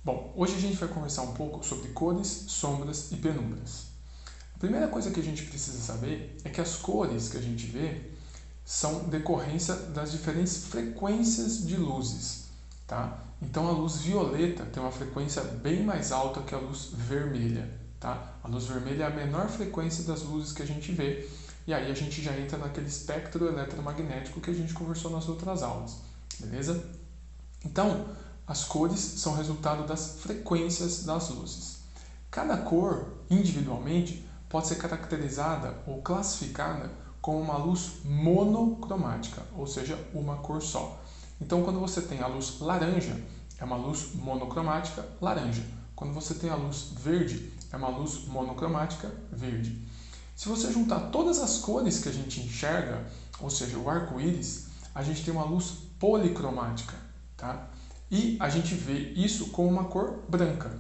Bom, hoje a gente vai conversar um pouco sobre cores, sombras e penumbras. A primeira coisa que a gente precisa saber é que as cores que a gente vê são decorrência das diferentes frequências de luzes, tá? Então a luz violeta tem uma frequência bem mais alta que a luz vermelha, tá? A luz vermelha é a menor frequência das luzes que a gente vê, e aí a gente já entra naquele espectro eletromagnético que a gente conversou nas outras aulas, beleza? Então, as cores são resultado das frequências das luzes. Cada cor, individualmente, pode ser caracterizada ou classificada como uma luz monocromática, ou seja, uma cor só. Então, quando você tem a luz laranja, é uma luz monocromática laranja. Quando você tem a luz verde, é uma luz monocromática verde. Se você juntar todas as cores que a gente enxerga, ou seja, o arco-íris, a gente tem uma luz policromática, tá? E a gente vê isso com uma cor branca.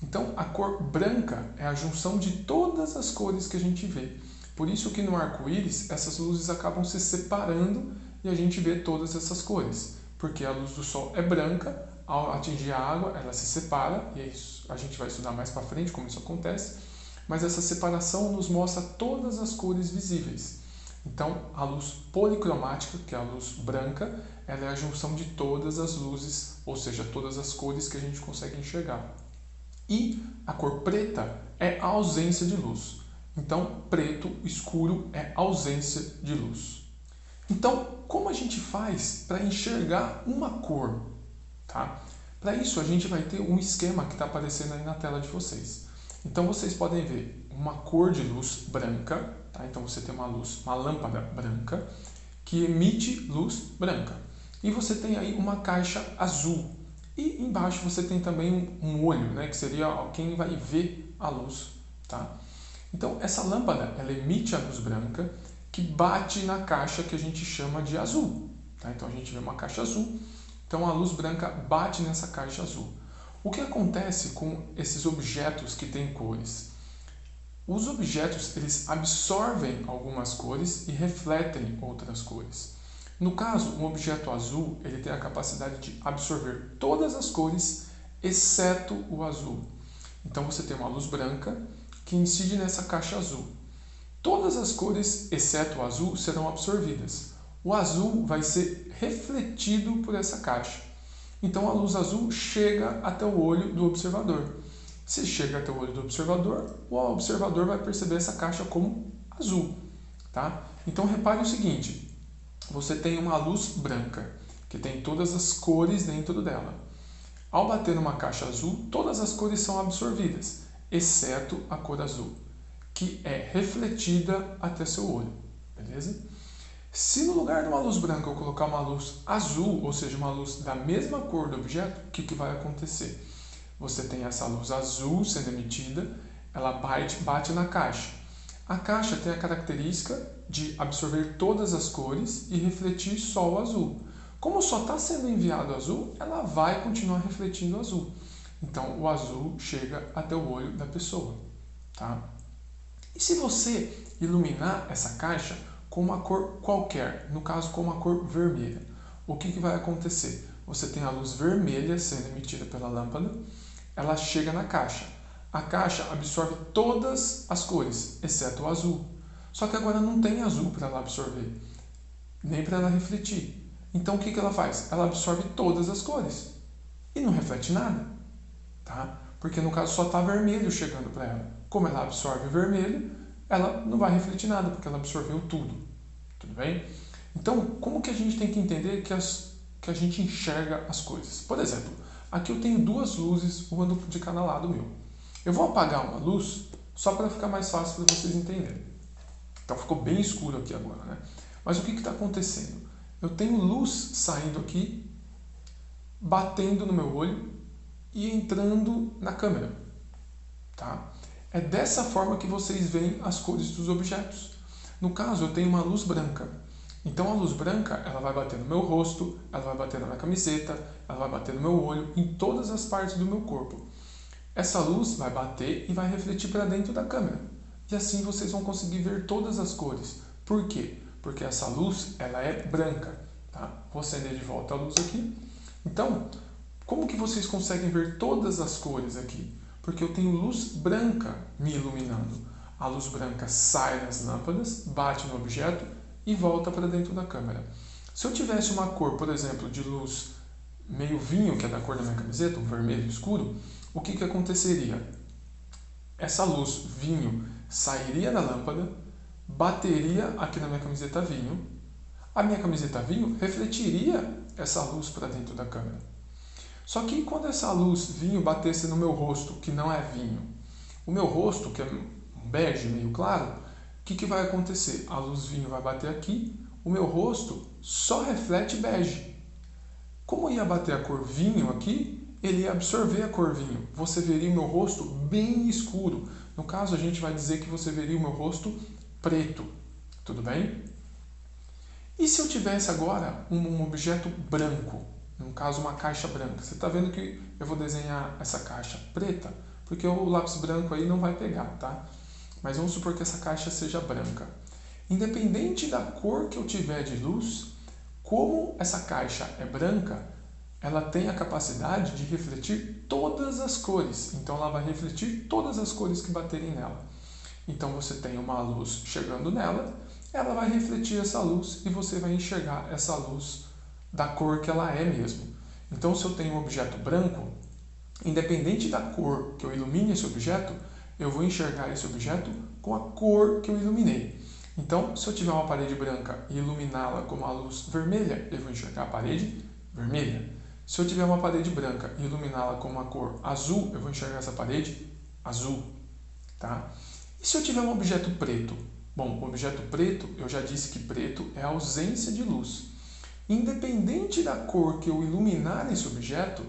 Então, a cor branca é a junção de todas as cores que a gente vê. Por isso que no arco-íris essas luzes acabam se separando e a gente vê todas essas cores. Porque a luz do sol é branca, ao atingir a água ela se separa, e isso a gente vai estudar mais para frente como isso acontece, mas essa separação nos mostra todas as cores visíveis. Então, a luz policromática, que é a luz branca, ela é a junção de todas as luzes, ou seja, todas as cores que a gente consegue enxergar. E a cor preta é a ausência de luz. Então, preto escuro é ausência de luz. Então, como a gente faz para enxergar uma cor? Tá? Para isso, a gente vai ter um esquema que está aparecendo aí na tela de vocês. Então, vocês podem ver uma cor de luz branca. Tá? Então, você tem uma lâmpada branca que emite luz branca. E você tem aí uma caixa azul. E embaixo você tem também um olho, né, que seria quem vai ver a luz. Tá? Então, essa lâmpada ela emite a luz branca que bate na caixa que a gente chama de azul. Tá? Então, a gente vê uma caixa azul. Então, a luz branca bate nessa caixa azul. O que acontece com esses objetos que têm cores? Os objetos eles absorvem algumas cores e refletem outras cores. No caso, um objeto azul ele tem a capacidade de absorver todas as cores, exceto o azul. Então você tem uma luz branca que incide nessa caixa azul. Todas as cores, exceto o azul, serão absorvidas. O azul vai ser refletido por essa caixa. Então a luz azul chega até o olho do observador. Se chega até o olho do observador, o observador vai perceber essa caixa como azul. Tá? Então repare o seguinte, você tem uma luz branca, que tem todas as cores dentro dela. Ao bater numa caixa azul, todas as cores são absorvidas, exceto a cor azul, que é refletida até seu olho. Beleza? Se no lugar de uma luz branca eu colocar uma luz azul, ou seja, uma luz da mesma cor do objeto, o que vai acontecer? Você tem essa luz azul sendo emitida, ela bate na caixa. A caixa tem a característica de absorver todas as cores e refletir só o azul. Como só está sendo enviado azul, ela vai continuar refletindo azul. Então, o azul chega até o olho da pessoa. Tá? E se você iluminar essa caixa com uma cor qualquer, no caso com uma cor vermelha, o que vai acontecer? Você tem a luz vermelha sendo emitida pela lâmpada, ela chega na caixa. A caixa absorve todas as cores, exceto o azul. Só que agora não tem azul para ela absorver, nem para ela refletir. Então o que ela faz? Ela absorve todas as cores e não reflete nada. Tá? Porque no caso só está vermelho chegando para ela. Como ela absorve o vermelho, ela não vai refletir nada, porque ela absorveu tudo. Tudo bem? Então, como que a gente tem que entender que a gente enxerga as coisas? Por exemplo, aqui eu tenho duas luzes, uma de cada lado meu. Eu vou apagar uma luz só para ficar mais fácil para vocês entenderem. Então ficou bem escuro aqui agora, né? Mas o que está acontecendo? Eu tenho luz saindo aqui, batendo no meu olho e entrando na câmera. Tá? É dessa forma que vocês veem as cores dos objetos. No caso, eu tenho uma luz branca. Então a luz branca ela vai bater no meu rosto, ela vai bater na minha camiseta, ela vai bater no meu olho, em todas as partes do meu corpo. Essa luz vai bater e vai refletir para dentro da câmera. E assim vocês vão conseguir ver todas as cores. Por quê? Porque essa luz ela é branca. Tá? Vou acender de volta a luz aqui. Então, Como que vocês conseguem ver todas as cores aqui? Porque eu tenho luz branca me iluminando. A luz branca sai das lâmpadas, bate no objeto e volta para dentro da câmera. Se eu tivesse uma cor, por exemplo, de luz meio vinho, que é da cor da minha camiseta, um vermelho escuro, o que aconteceria? Essa luz vinho sairia da lâmpada, bateria aqui na minha camiseta vinho, a minha camiseta vinho refletiria essa luz para dentro da câmera. Só que quando essa luz vinho batesse no meu rosto, que não é vinho, o meu rosto, que é um bege meio claro, o que vai acontecer? A luz vinho vai bater aqui, o meu rosto só reflete bege. Como ia bater a cor vinho aqui, ele ia absorver a cor vinho. Você veria o meu rosto bem escuro. No caso, a gente vai dizer que você veria o meu rosto preto. Tudo bem? E se eu tivesse agora um objeto branco? No caso, uma caixa branca. Você está vendo que eu vou desenhar essa caixa preta? Porque o lápis branco aí não vai pegar, tá? Mas vamos supor que essa caixa seja branca. Independente da cor que eu tiver de luz, como essa caixa é branca, ela tem a capacidade de refletir todas as cores. Então, ela vai refletir todas as cores que baterem nela. Então, você tem uma luz chegando nela, ela vai refletir essa luz e você vai enxergar essa luz da cor que ela é mesmo. Então, se eu tenho um objeto branco, independente da cor que eu ilumine esse objeto, eu vou enxergar esse objeto com a cor que eu iluminei. Então, se eu tiver uma parede branca e iluminá-la com uma luz vermelha, eu vou enxergar a parede vermelha. Se eu tiver uma parede branca e iluminá-la com uma cor azul, eu vou enxergar essa parede azul. Tá? E se eu tiver um objeto preto? Bom, o objeto preto, eu já disse que preto é a ausência de luz. Independente da cor que eu iluminar esse objeto,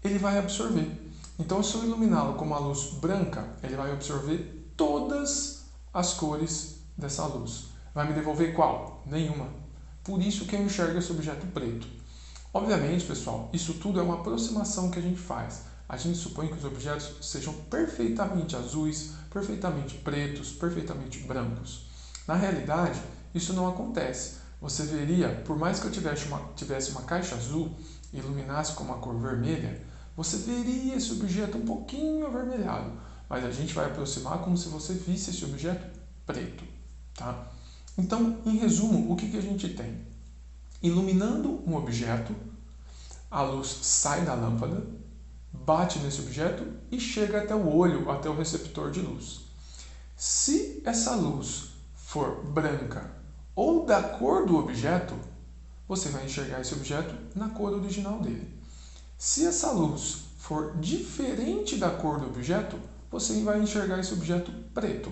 ele vai absorver. Então, se eu iluminá-lo com uma luz branca, ele vai absorver todas as cores dessa luz. Vai me devolver qual? Nenhuma. Por isso que eu enxergo esse objeto preto. Obviamente, pessoal, isso tudo é uma aproximação que a gente faz. A gente supõe que os objetos sejam perfeitamente azuis, perfeitamente pretos, perfeitamente brancos. Na realidade, isso não acontece. Você veria, por mais que eu tivesse uma caixa azul e iluminasse com uma cor vermelha, você veria esse objeto um pouquinho avermelhado, mas a gente vai aproximar como se você visse esse objeto preto. Tá? Então, em resumo, o que a gente tem? Iluminando um objeto, a luz sai da lâmpada, bate nesse objeto e chega até o olho, até o receptor de luz. Se essa luz for branca ou da cor do objeto, você vai enxergar esse objeto na cor original dele. Se essa luz for diferente da cor do objeto, você vai enxergar esse objeto preto.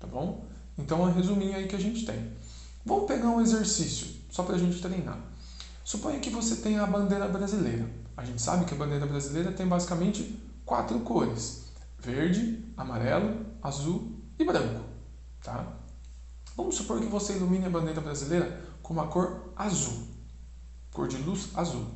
Tá bom? Então, é um resuminho aí que a gente tem. Vamos pegar um exercício, só para a gente treinar. Suponha que você tenha a bandeira brasileira. A gente sabe que a bandeira brasileira tem basicamente 4 cores: verde, amarelo, azul e branco. Tá? Vamos supor que você ilumine a bandeira brasileira com uma cor azul, cor de luz azul.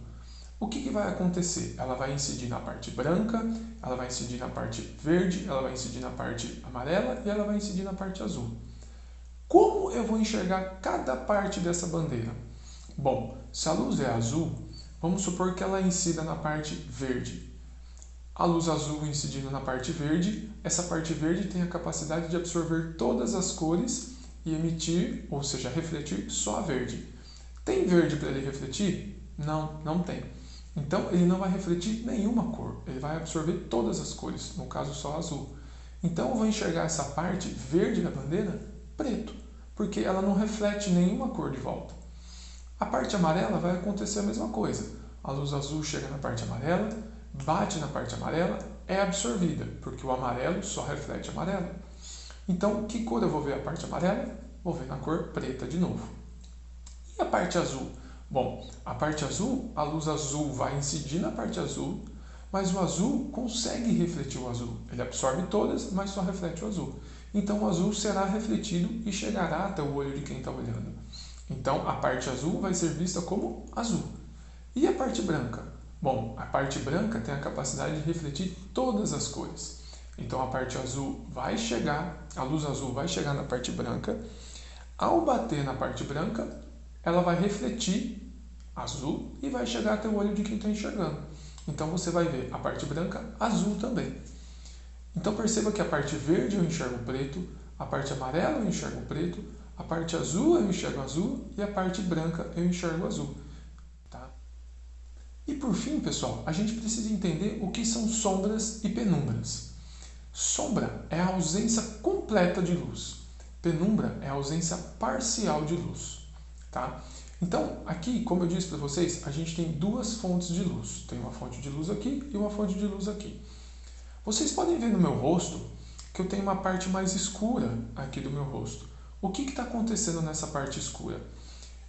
O que vai acontecer? Ela vai incidir na parte branca, ela vai incidir na parte verde, ela vai incidir na parte amarela e ela vai incidir na parte azul. Como eu vou enxergar cada parte dessa bandeira? Bom, se a luz é azul, vamos supor que ela incida na parte verde. A luz azul incidindo na parte verde, essa parte verde tem a capacidade de absorver todas as cores e emitir, ou seja, refletir só a verde. Tem verde para ele refletir? Não, não tem. Então, ele não vai refletir nenhuma cor, ele vai absorver todas as cores, no caso só azul. Então, eu vou enxergar essa parte verde da bandeira preto, porque ela não reflete nenhuma cor de volta. A parte amarela vai acontecer a mesma coisa. A luz azul chega na parte amarela, bate na parte amarela, é absorvida, porque o amarelo só reflete amarelo. Então, que cor eu vou ver a parte amarela? Vou ver na cor preta de novo. E a parte azul? Bom, a parte azul, a luz azul vai incidir na parte azul, mas o azul consegue refletir o azul. Ele absorve todas, mas só reflete o azul. Então, o azul será refletido e chegará até o olho de quem está olhando. Então, a parte azul vai ser vista como azul. E a parte branca? Bom, a parte branca tem a capacidade de refletir todas as cores. Então, a parte azul vai chegar, a luz azul vai chegar na parte branca. Ao bater na parte branca, ela vai refletir azul e vai chegar até o olho de quem está enxergando. Então você vai ver a parte branca azul também. Então perceba que a parte verde eu enxergo preto, a parte amarela eu enxergo preto, a parte azul eu enxergo azul e a parte branca eu enxergo azul. Tá? E por fim, pessoal, a gente precisa entender o que são sombras e penumbras. Sombra é a ausência completa de luz. Penumbra é a ausência parcial de luz. Tá? Então, aqui, como eu disse para vocês, a gente tem duas fontes de luz. Tem uma fonte de luz aqui e uma fonte de luz aqui. Vocês podem ver no meu rosto que eu tenho uma parte mais escura aqui do meu rosto. O que está acontecendo nessa parte escura?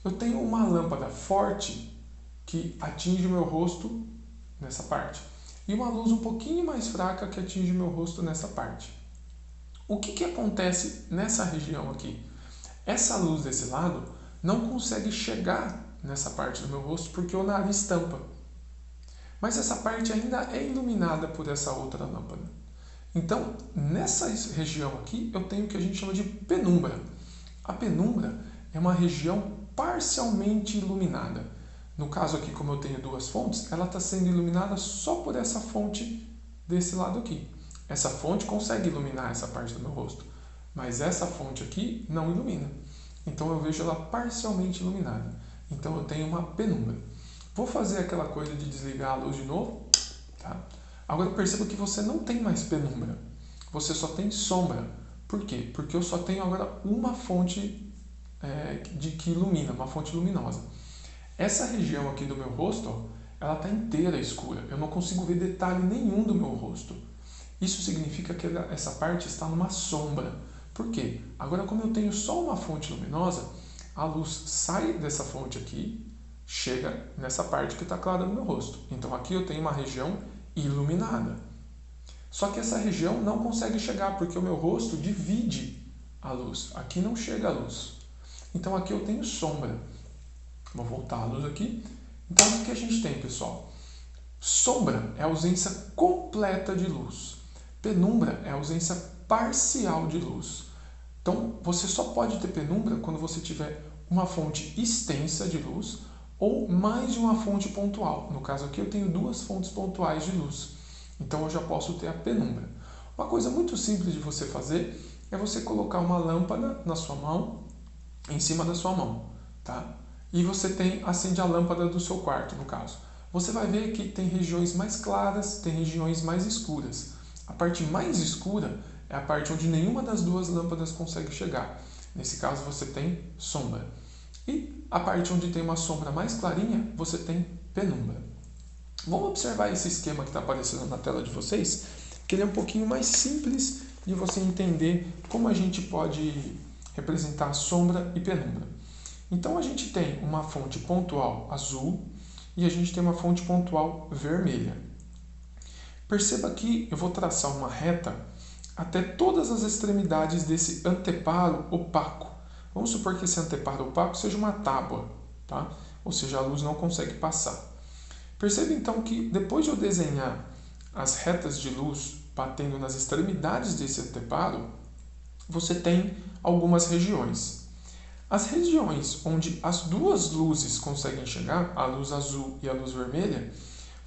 Eu tenho uma lâmpada forte que atinge o meu rosto nessa parte e uma luz um pouquinho mais fraca que atinge o meu rosto nessa parte. O que acontece nessa região aqui? Essa luz desse lado não consegue chegar nessa parte do meu rosto porque o nariz tampa. Mas essa parte ainda é iluminada por essa outra lâmpada. Então, nessa região aqui, eu tenho o que a gente chama de penumbra. A penumbra é uma região parcialmente iluminada. No caso aqui, como eu tenho duas fontes, ela está sendo iluminada só por essa fonte desse lado aqui. Essa fonte consegue iluminar essa parte do meu rosto, mas essa fonte aqui não ilumina. Então eu vejo ela parcialmente iluminada. Então eu tenho uma penumbra. Vou fazer aquela coisa de desligar a luz de novo. Tá? Agora perceba que você não tem mais penumbra. Você só tem sombra. Por quê? Porque eu só tenho agora uma fonte que ilumina, uma fonte luminosa. Essa região aqui do meu rosto, ó, ela está inteira escura. Eu não consigo ver detalhe nenhum do meu rosto. Isso significa que essa parte está numa sombra. Por quê? Agora, como eu tenho só uma fonte luminosa, a luz sai dessa fonte aqui, chega nessa parte que está clara no meu rosto. Então aqui eu tenho uma região iluminada. Só que essa região não consegue chegar porque o meu rosto divide a luz. Aqui não chega a luz. Então aqui eu tenho sombra. Vou voltar a luz aqui. Então o que a gente tem, pessoal? Sombra é a ausência completa de luz. Penumbra é a ausência parcial de luz. Então você só pode ter penumbra quando você tiver uma fonte extensa de luz ou mais de uma fonte pontual. No caso aqui eu tenho duas fontes pontuais de luz. Então eu já posso ter a penumbra. Uma coisa muito simples de você fazer é você colocar uma lâmpada na sua mão, em cima da sua mão, tá? E você acende a lâmpada do seu quarto, no caso. Você vai ver que tem regiões mais claras, tem regiões mais escuras. A parte mais escura é a parte onde nenhuma das duas lâmpadas consegue chegar. Nesse caso você tem sombra. E a parte onde tem uma sombra mais clarinha, você tem penumbra. Vamos observar esse esquema que está aparecendo na tela de vocês, que ele é um pouquinho mais simples de você entender como a gente pode representar sombra e penumbra. Então a gente tem uma fonte pontual azul e a gente tem uma fonte pontual vermelha. Perceba que eu vou traçar uma reta até todas as extremidades desse anteparo opaco. Vamos supor que esse anteparo opaco seja uma tábua, tá? Ou seja, a luz não consegue passar. Perceba então que depois de eu desenhar as retas de luz batendo nas extremidades desse anteparo, você tem algumas regiões. As regiões onde as duas luzes conseguem chegar, a luz azul e a luz vermelha,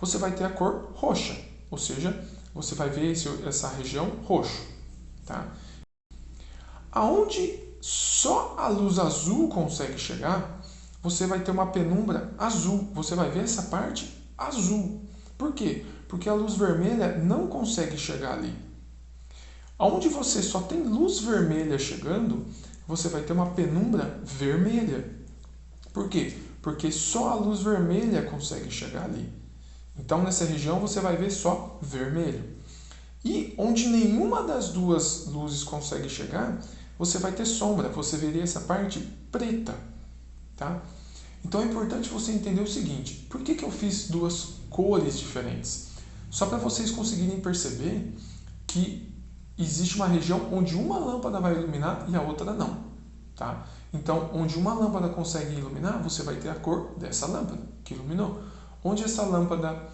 você vai ter a cor roxa, ou seja, você vai ver essa região roxo. Tá? Aonde só a luz azul consegue chegar, você vai ter uma penumbra azul. Você vai ver essa parte azul. Por quê? Porque a luz vermelha não consegue chegar ali. Aonde você só tem luz vermelha chegando, você vai ter uma penumbra vermelha. Por quê? Porque só a luz vermelha consegue chegar ali. Então, nessa região, você vai ver só vermelho. E onde nenhuma das duas luzes consegue chegar, você vai ter sombra. Você veria essa parte preta. Tá? Então, é importante você entender o seguinte. Por que eu fiz duas cores diferentes? Só para vocês conseguirem perceber que existe uma região onde uma lâmpada vai iluminar e a outra não. Tá? Então, onde uma lâmpada consegue iluminar, você vai ter a cor dessa lâmpada que iluminou. Onde essa lâmpada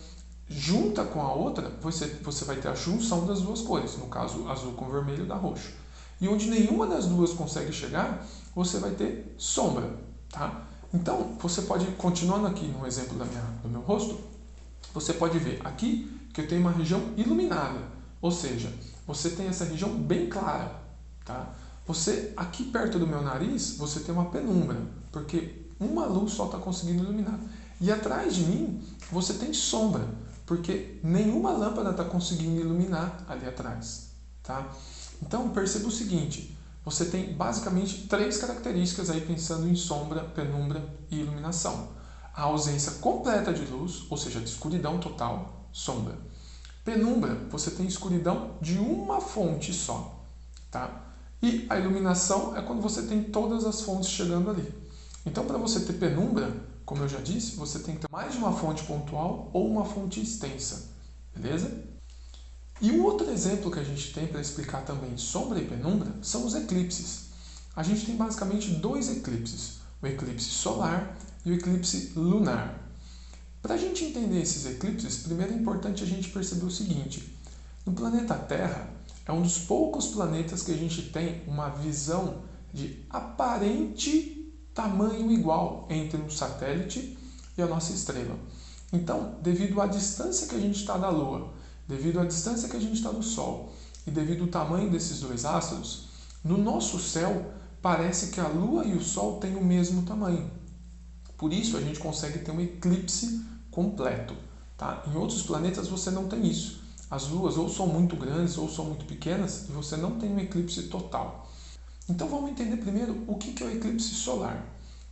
junta com a outra, você vai ter a junção das duas cores. No caso, azul com vermelho dá roxo. E onde nenhuma das duas consegue chegar, você vai ter sombra. Tá? Então, você pode, continuando aqui no exemplo do meu rosto, você pode ver aqui que eu tenho uma região iluminada, ou seja, você tem essa região bem clara, tá? Você, aqui perto do meu nariz, você tem uma penumbra, porque uma luz só está conseguindo iluminar. E atrás de mim, você tem sombra, porque nenhuma lâmpada está conseguindo iluminar ali atrás, tá? Então, perceba o seguinte, você tem basicamente 3 características aí pensando em sombra, penumbra e iluminação. A ausência completa de luz, ou seja, de escuridão total, sombra. Penumbra, você tem escuridão de uma fonte só, tá? E a iluminação é quando você tem todas as fontes chegando ali. Então, para você ter penumbra, como eu já disse, você tem que ter mais de uma fonte pontual ou uma fonte extensa, beleza? E um outro exemplo que a gente tem para explicar também sombra e penumbra são os eclipses. A gente tem basicamente 2 eclipses, o eclipse solar e o eclipse lunar. Para a gente entender esses eclipses, primeiro é importante a gente perceber o seguinte, no planeta Terra é um dos poucos planetas que a gente tem uma visão de aparente tamanho igual entre um satélite e a nossa estrela. Então, devido à distância que a gente está da Lua, devido à distância que a gente está do Sol e devido ao tamanho desses 2 astros, no nosso céu parece que a Lua e o Sol têm o mesmo tamanho. Por isso a gente consegue ter um eclipse completo. Tá? Em outros planetas você não tem isso. As luas ou são muito grandes ou são muito pequenas e você não tem um eclipse total. Então vamos entender primeiro o que é o eclipse solar.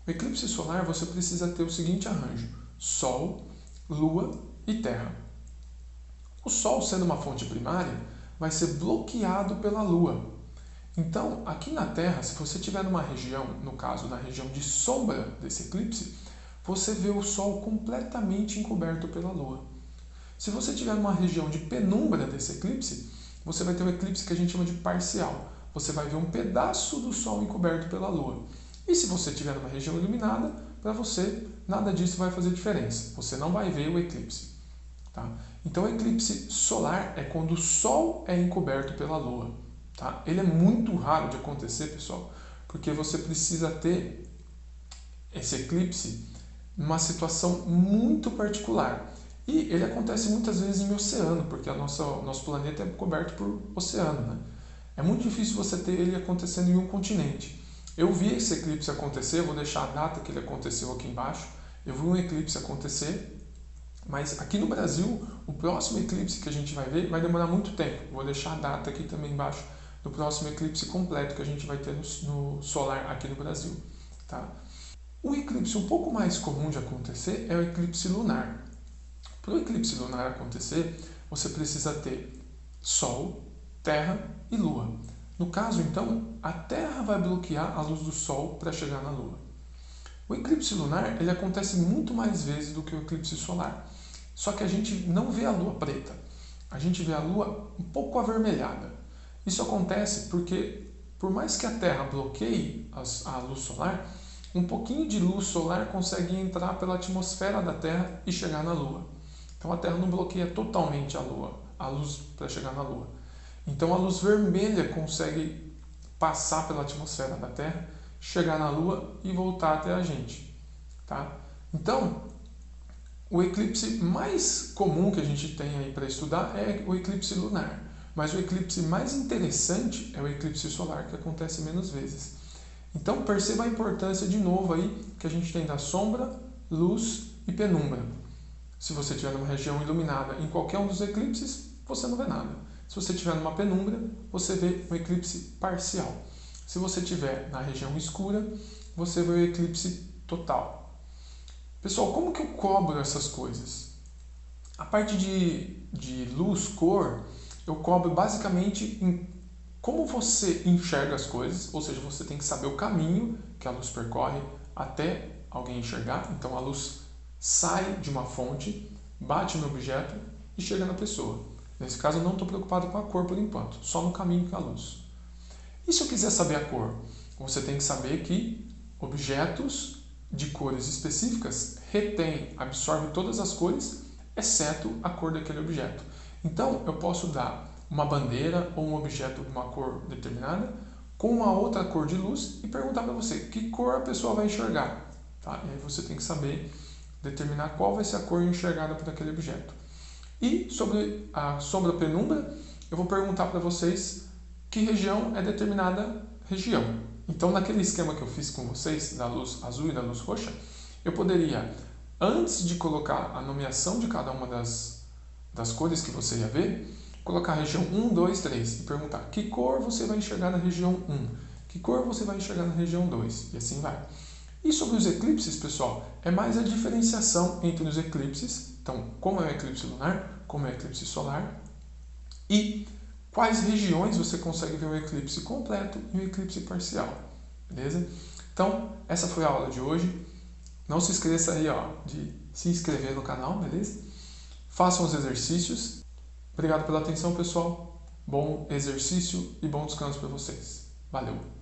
O eclipse solar você precisa ter o seguinte arranjo: Sol, Lua e Terra. O Sol, sendo uma fonte primária, vai ser bloqueado pela Lua. Então, aqui na Terra, se você estiver numa região, no caso, na região de sombra desse eclipse, você vê o Sol completamente encoberto pela Lua. Se você estiver numa região de penumbra desse eclipse, você vai ter um eclipse que a gente chama de parcial. Você vai ver um pedaço do Sol encoberto pela Lua. E se você estiver numa região iluminada, para você, nada disso vai fazer diferença. Você não vai ver o eclipse. Tá? Então, o eclipse solar é quando o Sol é encoberto pela Lua. Tá? Ele é muito raro de acontecer, pessoal, porque você precisa ter esse eclipse numa situação muito particular. E ele acontece muitas vezes em oceano, porque nosso planeta é coberto por oceano. Né? É muito difícil você ter ele acontecendo em um continente. Eu vi esse eclipse acontecer, vou deixar a data que ele aconteceu aqui embaixo. Eu vi um eclipse acontecer, mas aqui no Brasil, o próximo eclipse que a gente vai ver vai demorar muito tempo. Vou deixar a data aqui também embaixo do próximo eclipse completo que a gente vai ter no solar aqui no Brasil. Tá? O eclipse um pouco mais comum de acontecer é o eclipse lunar. Para o eclipse lunar acontecer, você precisa ter Sol, Terra e Lua. No caso, então, a Terra vai bloquear a luz do Sol para chegar na Lua. O eclipse lunar ele acontece muito mais vezes do que o eclipse solar. Só que a gente não vê a Lua preta. A gente vê a Lua um pouco avermelhada. Isso acontece porque, por mais que a Terra bloqueie a luz solar, um pouquinho de luz solar consegue entrar pela atmosfera da Terra e chegar na Lua. Então a Terra não bloqueia totalmente a luz para chegar na Lua. Então a luz vermelha consegue passar pela atmosfera da Terra, chegar na Lua e voltar até a gente. Tá? Então, o eclipse mais comum que a gente tem aí para estudar é o eclipse lunar. Mas o eclipse mais interessante é o eclipse solar, que acontece menos vezes. Então perceba a importância de novo aí que a gente tem da sombra, luz e penumbra. Se você estiver numa região iluminada em qualquer um dos eclipses, você não vê nada. Se você estiver numa penumbra, você vê um eclipse parcial. Se você estiver na região escura, você vê o eclipse total. Pessoal, como que eu cobro essas coisas? A parte de luz, cor, eu cobro basicamente em como você enxerga as coisas, ou seja, você tem que saber o caminho que a luz percorre até alguém enxergar. Então a luz sai de uma fonte, bate no objeto e chega na pessoa. Nesse caso eu não estou preocupado com a cor por enquanto, só no caminho com a luz. E se eu quiser saber a cor? Você tem que saber que objetos de cores específicas retêm, absorvem todas as cores, exceto a cor daquele objeto. Então eu posso dar uma bandeira ou um objeto de uma cor determinada com uma outra cor de luz e perguntar para você que cor a pessoa vai enxergar. Tá? E aí você tem que saber determinar qual vai ser a cor enxergada por aquele objeto. E sobre a sombra-penumbra, eu vou perguntar para vocês que região é determinada região. Então, naquele esquema que eu fiz com vocês, da luz azul e da luz roxa, eu poderia, antes de colocar a nomeação de cada uma das cores que você ia ver, colocar a região 1, 2, 3 e perguntar que cor você vai enxergar na região 1, que cor você vai enxergar na região 2, e assim vai. E sobre os eclipses, pessoal, é mais a diferenciação entre os eclipses, então, como é o eclipse lunar, como é o eclipse solar, e quais regiões você consegue ver o eclipse completo e o eclipse parcial, beleza? Então, essa foi a aula de hoje. Não se esqueça aí, de se inscrever no canal, beleza? Façam os exercícios. Obrigado pela atenção, pessoal. Bom exercício e bom descanso para vocês. Valeu!